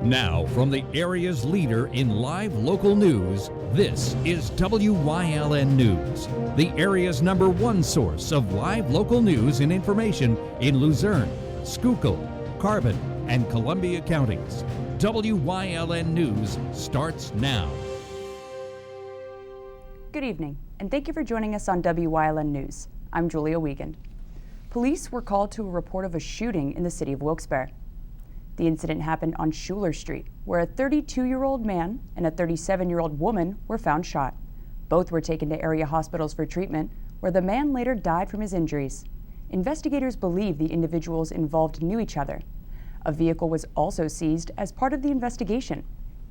Now, from the area's leader in live local news, this is Wyln News, the area's #1 source of live local news and information in Luzerne, Schuylkill, Carbon, and Columbia counties. Wyln News starts now. Good evening, and thank you for joining us on Wyln News. I'm Julia Wiegand. Police were called to a report of a shooting in the city of Wilkes-Barre. The incident happened on Schuler Street, where a 32-year-old man and a 37-year-old woman were found shot. Both were taken to area hospitals for treatment, where the man later died from his injuries. Investigators believe the individuals involved knew each other. A vehicle was also seized as part of the investigation.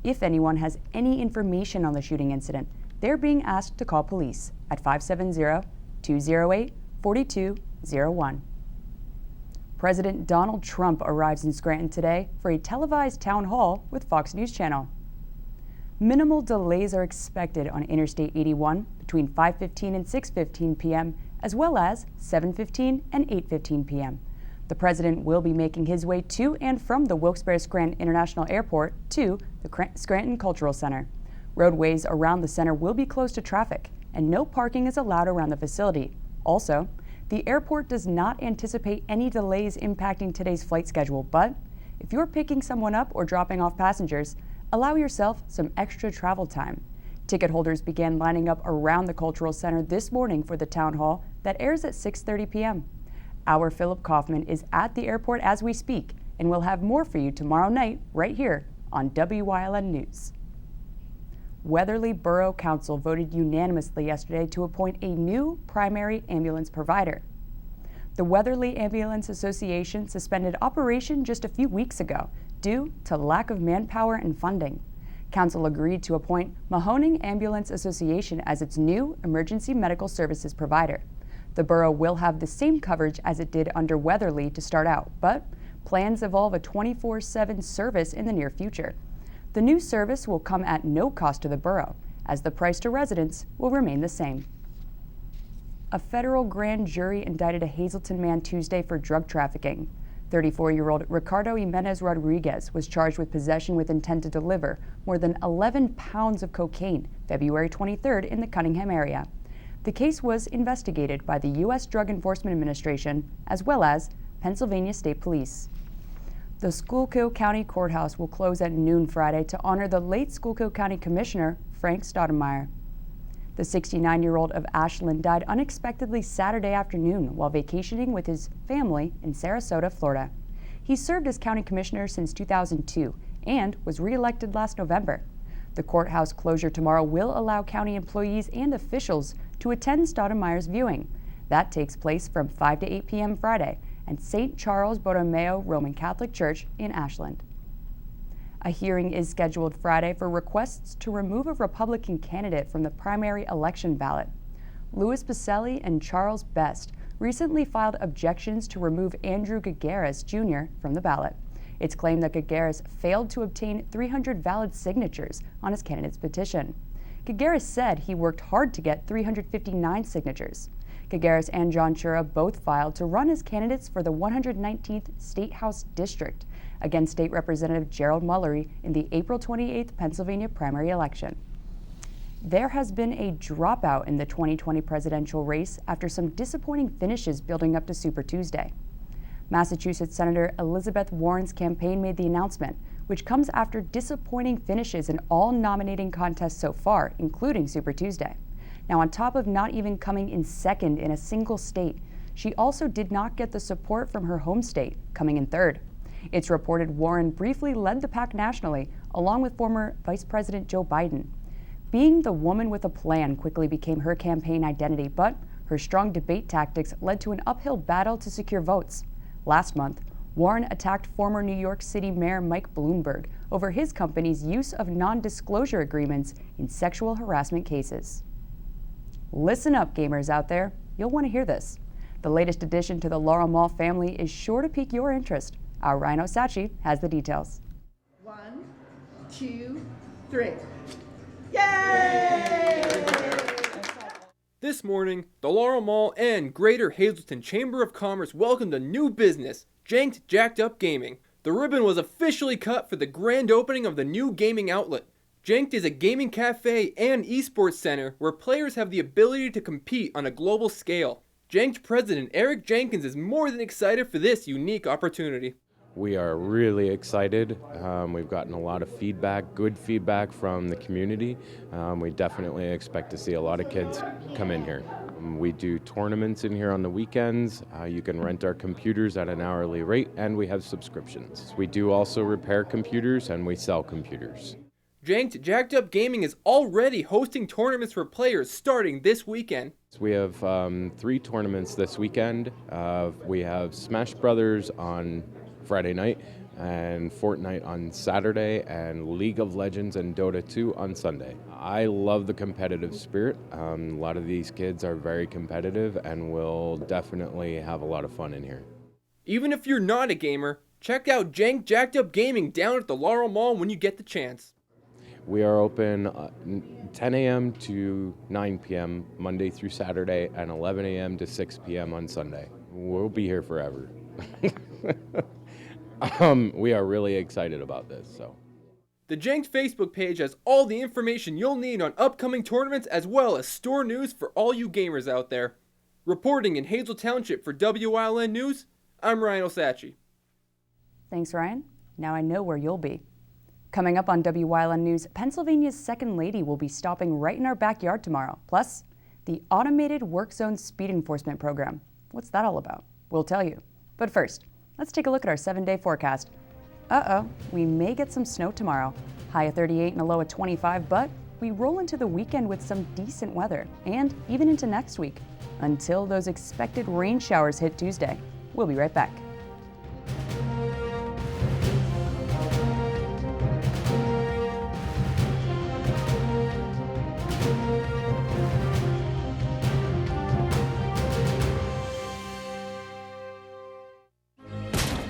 If anyone has any information on the shooting incident, they're being asked to call police at 570-208-4201. President Donald Trump arrives in Scranton today for a televised town hall with Fox News Channel. Minimal delays are expected on Interstate 81 between 5:15 and 6:15 p.m., as well as 7:15 and 8:15 p.m. The president will be making his way to and from the Wilkes-Barre Scranton International Airport to the Scranton Cultural Center. Roadways around the center will be closed to traffic, and no parking is allowed around the facility. Also, the airport does not anticipate any delays impacting today's flight schedule, but if you're picking someone up or dropping off passengers, allow yourself some extra travel time. Ticket holders began lining up around the Cultural Center this morning for the town hall that airs at 6:30 p.m. Our Philip Kaufman is at the airport as we speak, and we'll have more for you tomorrow night right here on Wyln News. Weatherly Borough Council voted unanimously yesterday to appoint a new primary ambulance provider. The Weatherly Ambulance Association suspended operation just a few weeks ago due to lack of manpower and funding. Council agreed to appoint Mahoning Ambulance Association as its new emergency medical services provider. The borough will have the same coverage as it did under Weatherly to start out, but plans involve a 24/7 service in the near future. The new service will come at no cost to the borough, as the price to residents will remain the same. A federal grand jury indicted a Hazleton man Tuesday for drug trafficking. 34-year-old Ricardo Jimenez Rodriguez was charged with possession with intent to deliver more than 11 pounds of cocaine February 23rd in the Cunningham area. The case was investigated by the U.S. Drug Enforcement Administration as well as Pennsylvania State Police. The Schuylkill County Courthouse will close at noon Friday to honor the late Schuylkill County Commissioner Frank Stoudemire. The 69-year-old of Ashland died unexpectedly Saturday afternoon while vacationing with his family in Sarasota, Florida. He served as county commissioner since 2002 and was re-elected last November. The courthouse closure tomorrow will allow county employees and officials to attend Stoudemire's viewing. That takes place from 5 to 8 p.m. Friday at St. Charles Borromeo Roman Catholic Church in Ashland. A hearing is scheduled Friday for requests to remove a Republican candidate from the primary election ballot. Louis Pacelli and Charles Best recently filed objections to remove Andrew Gagaris Jr. from the ballot. It's claimed that Gagaris failed to obtain 300 valid signatures on his candidate's petition. Gagaris said he worked hard to get 359 signatures. Gagaris and John Chura both filed to run as candidates for the 119th State House District against State Representative Gerald Mullery in the April 28th Pennsylvania primary election. There has been a dropout in the 2020 presidential race after some disappointing finishes building up to Super Tuesday. Massachusetts Senator Elizabeth Warren's campaign made the announcement, which comes after disappointing finishes in all nominating contests so far, including Super Tuesday. Now, on top of not even coming in second in a single state, she also did not get the support from her home state, coming in third. It's reported Warren briefly led the pack nationally, along with former Vice President Joe Biden. Being the woman with a plan quickly became her campaign identity, but her strong debate tactics led to an uphill battle to secure votes. Last month, Warren attacked former New York City Mayor Mike Bloomberg over his company's use of non-disclosure agreements in sexual harassment cases. Listen up, gamers out there. You'll want to hear this. The latest addition to the Laurel Mall family is sure to pique your interest. Our Rhino Sachi has the details. 1, 2, 3. Yay! This morning, the Laurel Mall and Greater Hazleton Chamber of Commerce welcomed a new business, Janked Jacked Up Gaming. The ribbon was officially cut for the grand opening of the new gaming outlet. Janked is a gaming cafe and esports center where players have the ability to compete on a global scale. Janked president Eric Jenkins is more than excited for this unique opportunity. We are really excited. We've gotten a lot of feedback, good feedback from the community. We definitely expect to see a lot of kids come in here. We do tournaments in here on the weekends. You can rent our computers at an hourly rate, and we have subscriptions. We do also repair computers, and we sell computers. Janked Jacked Up Gaming is already hosting tournaments for players starting this weekend. We have 3 tournaments this weekend. We have Smash Brothers on Friday night, and Fortnite on Saturday, and League of Legends and Dota 2 on Sunday. I love the competitive spirit. A lot of these kids are very competitive and will definitely have a lot of fun in here. Even if you're not a gamer, check out Janked Jacked Up Gaming down at the Laurel Mall when you get the chance. We are open 10 a.m. to 9 p.m. Monday through Saturday, and 11 a.m. to 6 p.m. on Sunday. We'll be here forever. We are really excited about this. The Janked Facebook page has all the information you'll need on upcoming tournaments as well as store news for all you gamers out there. Reporting in Hazel Township for Wyln News, I'm Ryan Osachi. Thanks, Ryan. Now I know where you'll be. Coming up on Wyln News, Pennsylvania's second lady will be stopping right in our backyard tomorrow. Plus, the automated work zone speed enforcement program. What's that all about? We'll tell you. But first, let's take a look at our 7-day forecast. We may get some snow tomorrow. High of 38 and a low of 25, but we roll into the weekend with some decent weather, and even into next week, until those expected rain showers hit Tuesday. We'll be right back.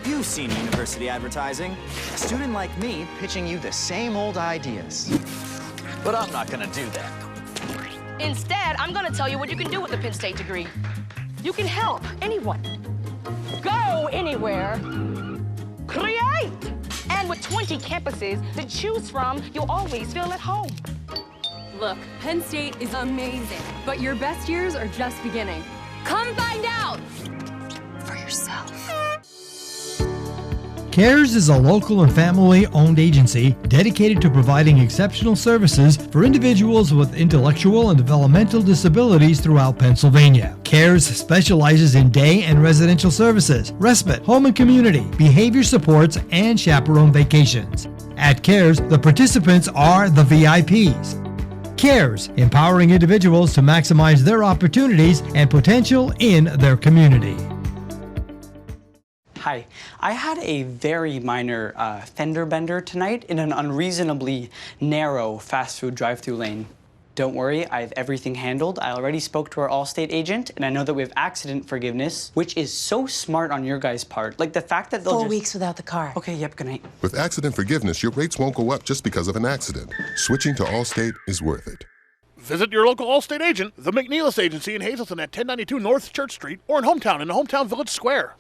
You've seen university advertising. A student like me pitching you the same old ideas. But I'm not gonna do that. Instead, I'm gonna tell you what you can do with a Penn State degree. You can help anyone. Go anywhere. Create! And with 20 campuses to choose from, you'll always feel at home. Look, Penn State is amazing, but your best years are just beginning. Come find out for yourself. CARES is a local and family-owned agency dedicated to providing exceptional services for individuals with intellectual and developmental disabilities throughout Pennsylvania. CARES specializes in day and residential services, respite, home and community, behavior supports, and chaperone vacations. At CARES, the participants are the VIPs. CARES, empowering individuals to maximize their opportunities and potential in their community. Hi, I had a very minor fender bender tonight in an unreasonably narrow fast food drive-thru lane. Don't worry, I have everything handled. I already spoke to our Allstate agent, and I know that we have accident forgiveness, which is so smart on your guys' part. Like the fact that they'll 4 weeks without the car. Okay, yep, good night. With accident forgiveness, your rates won't go up just because of an accident. Switching to Allstate is worth it. Visit your local Allstate agent, the McNeilis Agency in Hazleton at 1092 North Church Street, or in Hometown in the Hometown Village Square.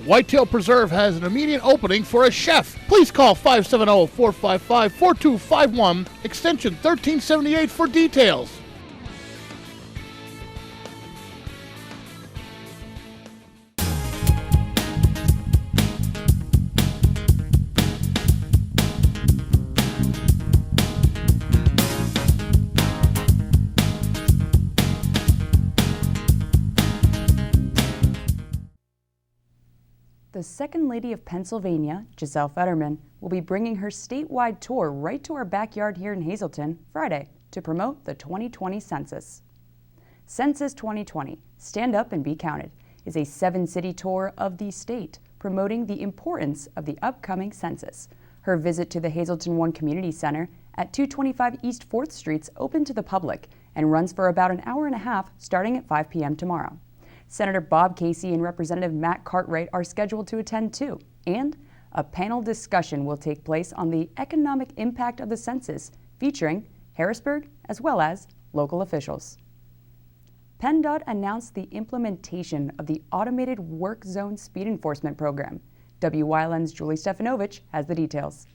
Whitetail Preserve has an immediate opening for a chef. Please call 570-455-4251, extension 1378 for details. The Second Lady of Pennsylvania, Giselle Fetterman, will be bringing her statewide tour right to our backyard here in Hazleton Friday to promote the 2020 census. Census 2020, Stand Up and Be Counted, is a 7-city tour of the state promoting the importance of the upcoming census. Her visit to the Hazleton One Community Center at 225 East 4th Street's open to the public and runs for about an hour and a half starting at 5 p.m. tomorrow. Senator Bob Casey and Representative Matt Cartwright are scheduled to attend too, and a panel discussion will take place on the economic impact of the census, featuring Harrisburg as well as local officials. PennDOT announced the implementation of the automated work zone speed enforcement program. WYLN's Julie Stefanovich has the details.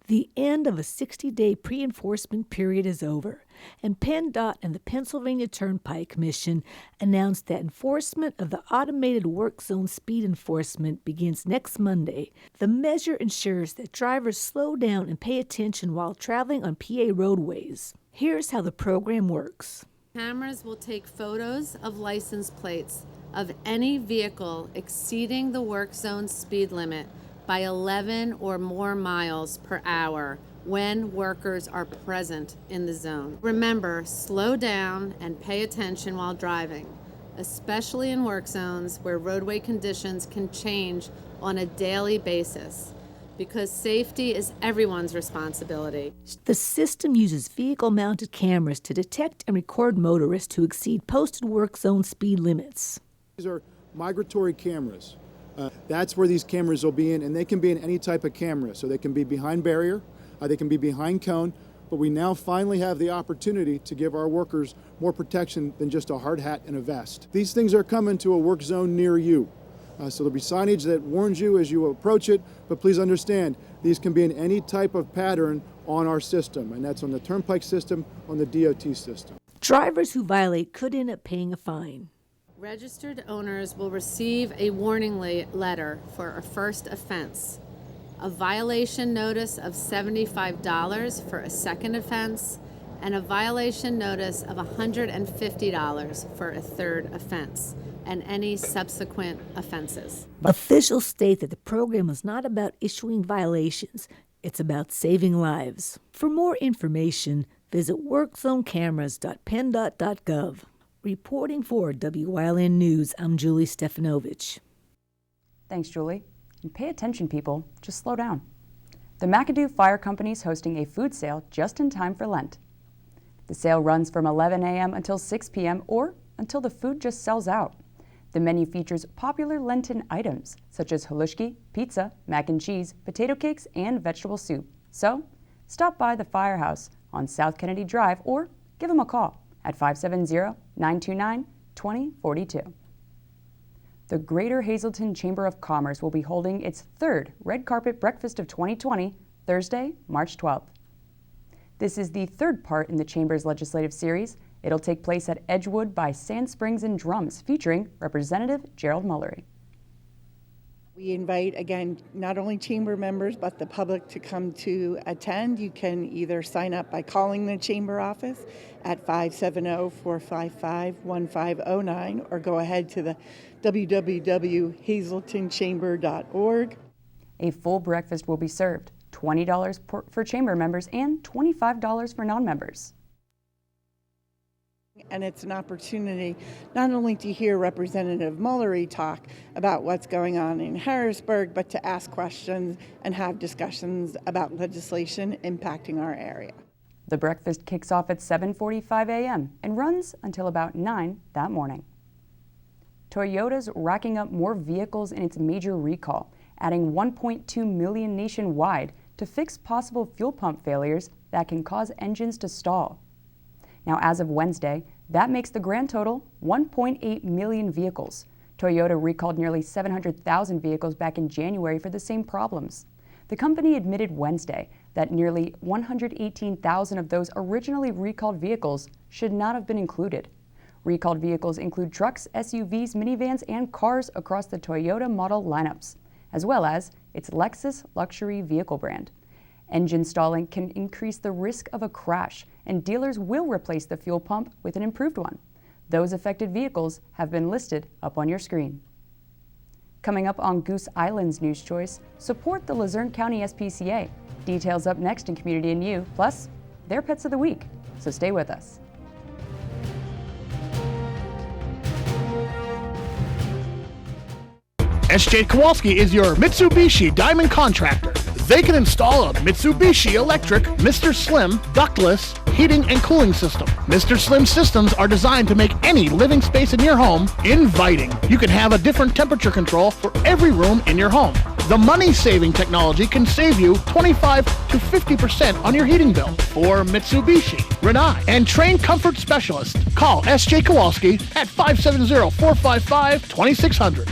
The end of a 60-day pre-enforcement period is over, and PennDOT and the Pennsylvania Turnpike Commission announced that enforcement of the automated work zone speed enforcement begins next Monday. The measure ensures that drivers slow down and pay attention while traveling on PA roadways. Here's how the program works. Cameras will take photos of license plates of any vehicle exceeding the work zone speed limit by 11 or more miles per hour when workers are present in the zone. Remember, slow down and pay attention while driving, especially in work zones where roadway conditions can change on a daily basis, because safety is everyone's responsibility. The system uses vehicle-mounted cameras to detect and record motorists who exceed posted work zone speed limits. These are migratory cameras. That's where these cameras will be in, and they can be in any type of camera. So they can be behind barrier, they can be behind cone, but we now finally have the opportunity to give our workers more protection than just a hard hat and a vest. These things are coming to a work zone near you. So there'll be signage that warns you as you approach it, but please understand, these can be in any type of pattern on our system, and that's on the Turnpike system, on the DOT system. Drivers who violate could end up paying a fine. Registered owners will receive a warning letter for a first offense, a violation notice of $75 for a second offense, and a violation notice of $150 for a third offense, and any subsequent offenses. Officials state that the program is not about issuing violations, it's about saving lives. For more information, visit workzonecameras.penndot.gov. Reporting for WYLN News, I'm Julie Stefanovich. Thanks, Julie. And pay attention, people. Just slow down. The McAdoo Fire Company is hosting a food sale just in time for Lent. The sale runs from 11 a.m. until 6 p.m. or until the food just sells out. The menu features popular Lenten items such as halushki, pizza, mac and cheese, potato cakes, and vegetable soup. So, stop by the Firehouse on South Kennedy Drive or give them a call at 570-929-2042. The Greater Hazleton Chamber of Commerce will be holding its third Red Carpet Breakfast of 2020, Thursday, March 12th. This is the third part in the Chamber's legislative series. It'll take place at Edgewood by Sand Springs and Drums, featuring Representative Gerald Mullery. We invite, again, not only chamber members, but the public to come to attend. You can either sign up by calling the chamber office at 570-455-1509 or go ahead to the www.hazletonchamber.org. A full breakfast will be served, $20 for chamber members and $25 for non-members. And it's an opportunity not only to hear Representative Mullery talk about what's going on in Harrisburg, but to ask questions and have discussions about legislation impacting our area. The breakfast kicks off at 7:45 a.m. and runs until about 9 that morning. Toyota's racking up more vehicles in its major recall, adding 1.2 million nationwide to fix possible fuel pump failures that can cause engines to stall. Now, as of Wednesday, that makes the grand total 1.8 million vehicles. Toyota recalled nearly 700,000 vehicles back in January for the same problems. The company admitted Wednesday that nearly 118,000 of those originally recalled vehicles should not have been included. Recalled vehicles include trucks, SUVs, minivans, and cars across the Toyota model lineups, as well as its Lexus luxury vehicle brand. Engine stalling can increase the risk of a crash, and dealers will replace the fuel pump with an improved one. Those affected vehicles have been listed up on your screen. Coming up on Goose Island's News Choice, support the Luzerne County SPCA. Details up next in Community and You, plus their Pets of the Week. So stay with us. SJ Kowalski is your Mitsubishi Diamond contractor. They can install a Mitsubishi electric Mr. Slim ductless heating and cooling system. Mr. Slim systems are designed to make any living space in your home inviting. You can have a different temperature control for every room in your home. The money-saving technology can save you 25 to 50% on your heating bill. For Mitsubishi, Rinnai, and trained comfort specialist, call SJ Kowalski at 570-455-2600.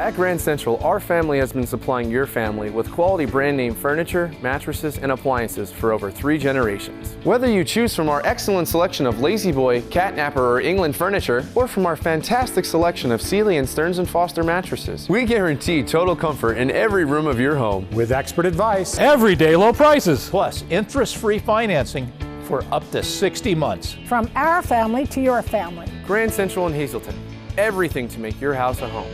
At Grand Central, our family has been supplying your family with quality brand name furniture, mattresses, and appliances for over 3 generations. Whether you choose from our excellent selection of Lazy Boy, Catnapper, or England furniture, or from our fantastic selection of Sealy and Stearns & Foster mattresses, we guarantee total comfort in every room of your home. With expert advice, everyday low prices, plus interest-free financing for up to 60 months. From our family to your family. Grand Central in Hazleton, everything to make your house a home.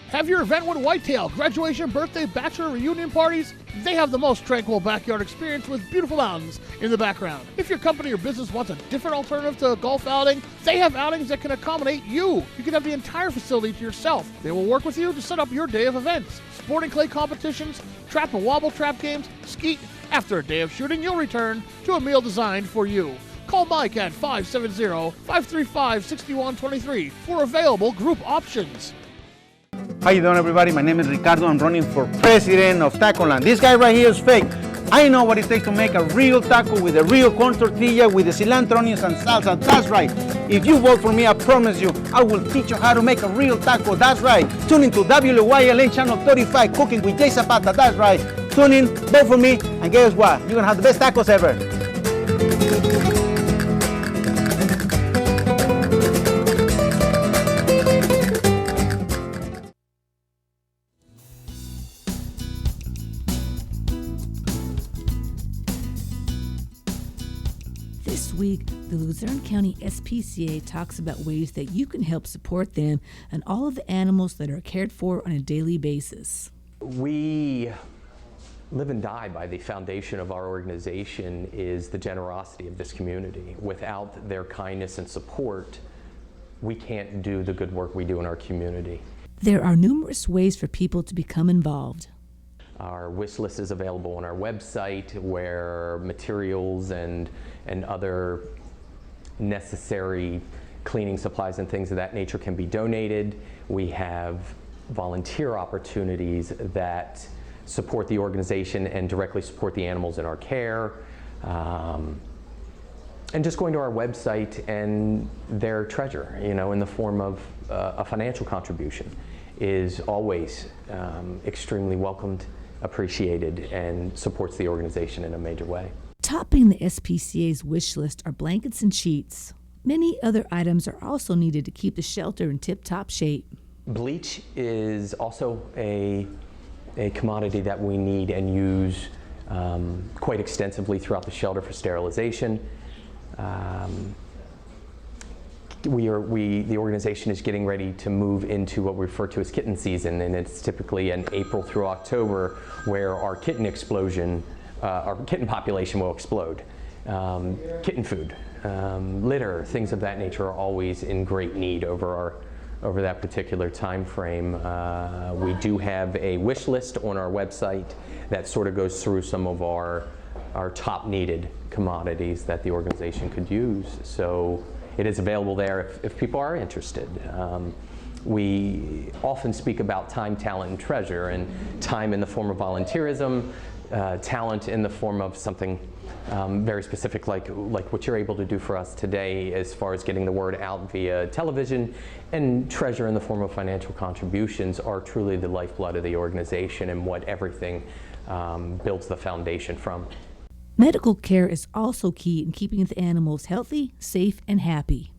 Have your event with Whitetail, graduation, birthday, bachelor, reunion parties? They have the most tranquil backyard experience with beautiful mountains in the background. If your company or business wants a different alternative to a golf outing, they have outings that can accommodate you. You can have the entire facility to yourself. They will work with you to set up your day of events. Sporting clay competitions, trap and wobble trap games, skeet. After a day of shooting, you'll return to a meal designed for you. Call Mike at 570-535-6123 for available group options. How you doing, everybody? My name is Ricardo. I'm running for president of Tacoland. This guy right here is fake. I know what it takes to make a real taco with a real corn tortilla with the cilantro, onions, and salsa. That's right. If you vote for me, I promise you, I will teach you how to make a real taco. That's right. Tune into Wyln Channel 35, Cooking with Jay Zapata. That's right. Tune in, vote for me, and guess what? You're gonna have the best tacos ever. This week, the Luzerne County SPCA talks about ways that you can help support them and all of the animals that are cared for on a daily basis. We live and die by the foundation of our organization is the generosity of this community. Without their kindness and support, we can't do the good work we do in our community. There are numerous ways for people to become involved. Our wish list is available on our website where materials and other necessary cleaning supplies and things of that nature can be donated. We have volunteer opportunities that support the organization and directly support the animals in our care. And just going to our website and their treasure, in the form of a financial contribution is always extremely welcomed, appreciated, and supports the organization in a major way. Topping the SPCA's wish list are blankets and sheets. Many other items are also needed to keep the shelter in tip-top shape. Bleach is also a commodity that we need and use quite extensively throughout the shelter for sterilization. The organization is getting ready to move into what we refer to as kitten season, and it's typically in April through October where our kitten explosion, our kitten population will explode. Kitten food, litter, things of that nature are always in great need over that particular time frame. We do have a wish list on our website that sort of goes through some of our top needed commodities that the organization could use. So it is available there if people are interested. We often speak about time, talent, and treasure, and time in the form of volunteerism, talent in the form of something very specific like what you're able to do for us today as far as getting the word out via television, and treasure in the form of financial contributions are truly the lifeblood of the organization and what everything builds the foundation from. Medical care is also key in keeping the animals healthy, safe, and happy.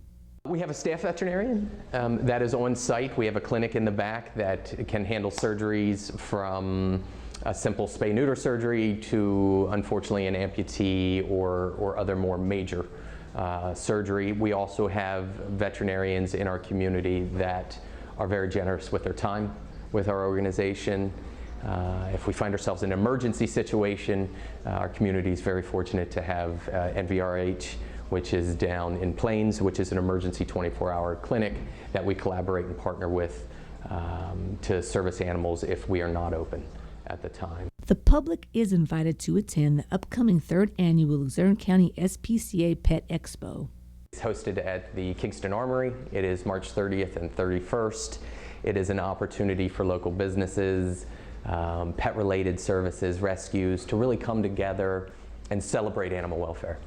We have a staff veterinarian that is on site. We have a clinic in the back that can handle surgeries from a simple spay-neuter surgery to, unfortunately, an amputee or other more major surgery. We also have veterinarians in our community that are very generous with their time with our organization. If we find ourselves in an emergency situation, our community is very fortunate to have NVRH, which is down in Plains, which is an emergency 24-hour clinic that we collaborate and partner with to service animals if we are not open at the time. The public is invited to attend the upcoming 3rd annual Luzerne County SPCA Pet Expo. It's hosted at the Kingston Armory. It is March 30th and 31st. It is an opportunity for local businesses, pet-related services, rescues, to really come together and celebrate animal welfare.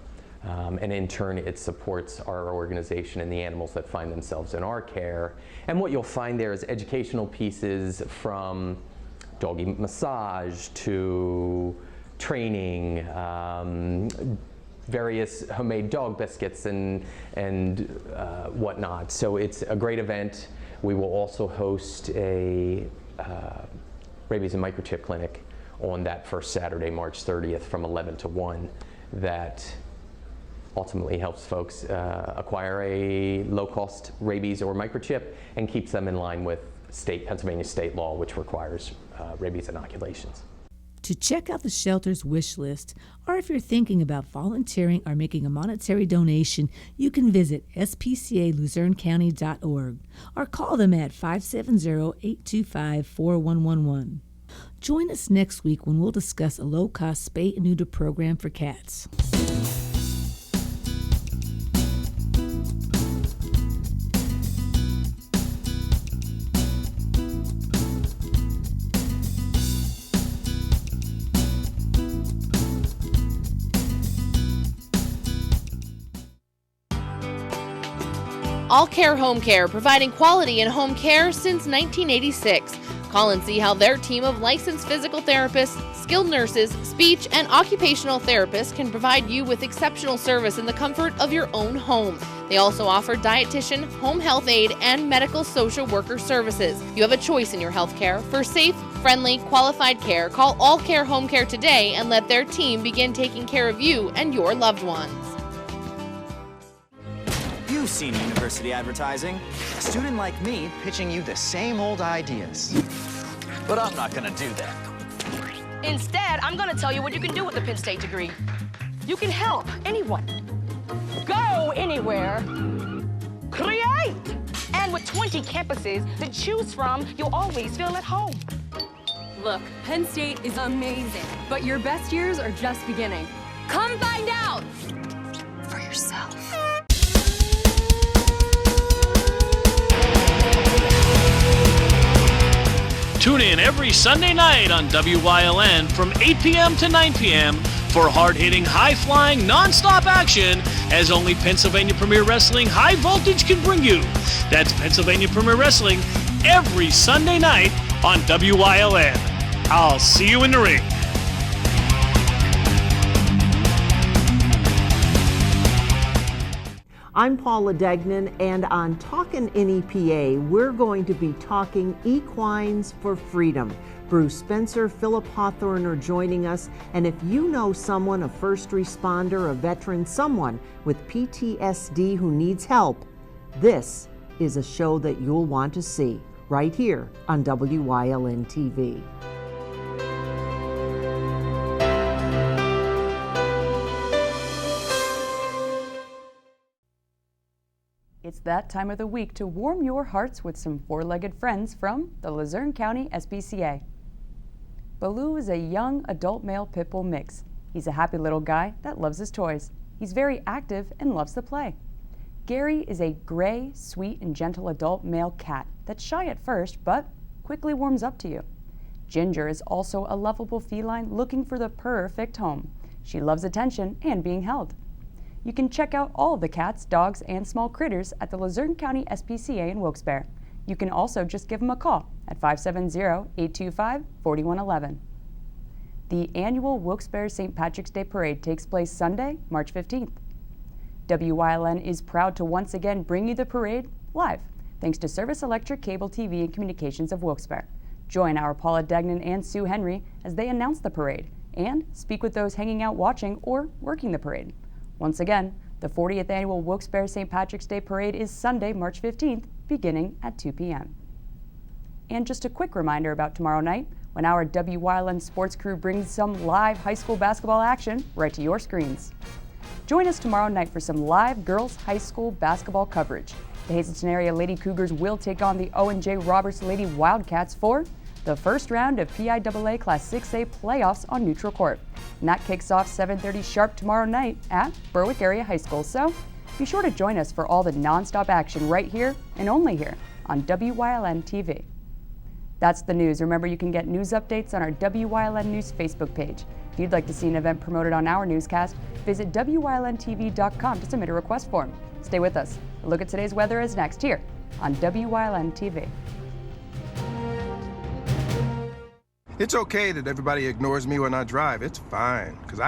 And in turn, it supports our organization and the animals that find themselves in our care. And what you'll find there is educational pieces from doggy massage to training, various homemade dog biscuits and whatnot. So it's a great event. We will also host a rabies and microchip clinic on that first Saturday, March 30th from 11 to 1 that ultimately helps folks acquire a low-cost rabies or microchip and keeps them in line with Pennsylvania state law, which requires rabies inoculations. To check out the shelter's wish list, or if you're thinking about volunteering or making a monetary donation, you can visit spcaluzernecounty.org or call them at 570-825-4111. Join us next week when we'll discuss a low-cost spay and neuter program for cats. All Care Home Care, providing quality in home care since 1986. Call and see how their team of licensed physical therapists, skilled nurses, speech, and occupational therapists can provide you with exceptional service in the comfort of your own home. They also offer dietitian, home health aide, and medical social worker services. You have a choice in your health care. For safe, friendly, qualified care, call All Care Home Care today and let their team begin taking care of you and your loved ones. You've seen university advertising. A student like me pitching you the same old ideas. But I'm not gonna do that. Instead, I'm gonna tell you what you can do with the Penn State degree. You can help anyone. Go anywhere. Create! And with 20 campuses to choose from, you'll always feel at home. Look, Penn State is amazing, but your best years are just beginning. Come find out for yourself. Tune in every Sunday night on WYLN from 8 p.m. to 9 p.m. for hard-hitting, high-flying, non-stop action as only Pennsylvania Premier Wrestling High Voltage can bring you. That's Pennsylvania Premier Wrestling every Sunday night on WYLN. I'll see you in the ring. I'm Paula Degnan, and on Talkin' NEPA, we're going to be talking equines for freedom. Bruce Spencer, Philip Hawthorne are joining us, and if you know someone, a first responder, a veteran, someone with PTSD who needs help, this is a show that you'll want to see right here on WYLN TV. It's that time of the week to warm your hearts with some four-legged friends from the Luzerne County SPCA. Baloo is a young adult male pit bull mix. He's a happy little guy that loves his toys. He's very active and loves to play. Gary is a gray, sweet, and gentle adult male cat that's shy at first, but quickly warms up to you. Ginger is also a lovable feline looking for the perfect home. She loves attention and being held. You can check out all of the cats, dogs, and small critters at the Luzerne County SPCA in Wilkes-Barre. You can also just give them a call at 570-825-4111. The annual Wilkes-Barre St. Patrick's Day Parade takes place Sunday, March 15th. WYLN is proud to once again bring you the parade live, thanks to Service Electric Cable TV and Communications of Wilkes-Barre. Join our Paula Degnan and Sue Henry as they announce the parade and speak with those hanging out watching or working the parade. Once again, the 40th annual Wilkes-Barre St. Patrick's Day Parade is Sunday, March 15th, beginning at 2 p.m. And just a quick reminder about tomorrow night, when our WYLN sports crew brings some live high school basketball action right to your screens. Join us tomorrow night for some live girls high school basketball coverage. The Hazleton area Lady Cougars will take on the Owen J. Roberts Lady Wildcats for the first round of PIAA Class 6A playoffs on neutral court. And that kicks off 7:30 sharp tomorrow night at Berwick Area High School. So be sure to join us for all the nonstop action right here and only here on WYLN TV. That's the news. Remember, you can get news updates on our WYLN News Facebook page. If you'd like to see an event promoted on our newscast, visit WYLNTV.com to submit a request form. Stay with us. A look at today's weather is next here on WYLN TV. It's okay that everybody ignores me when I drive. It's fine, because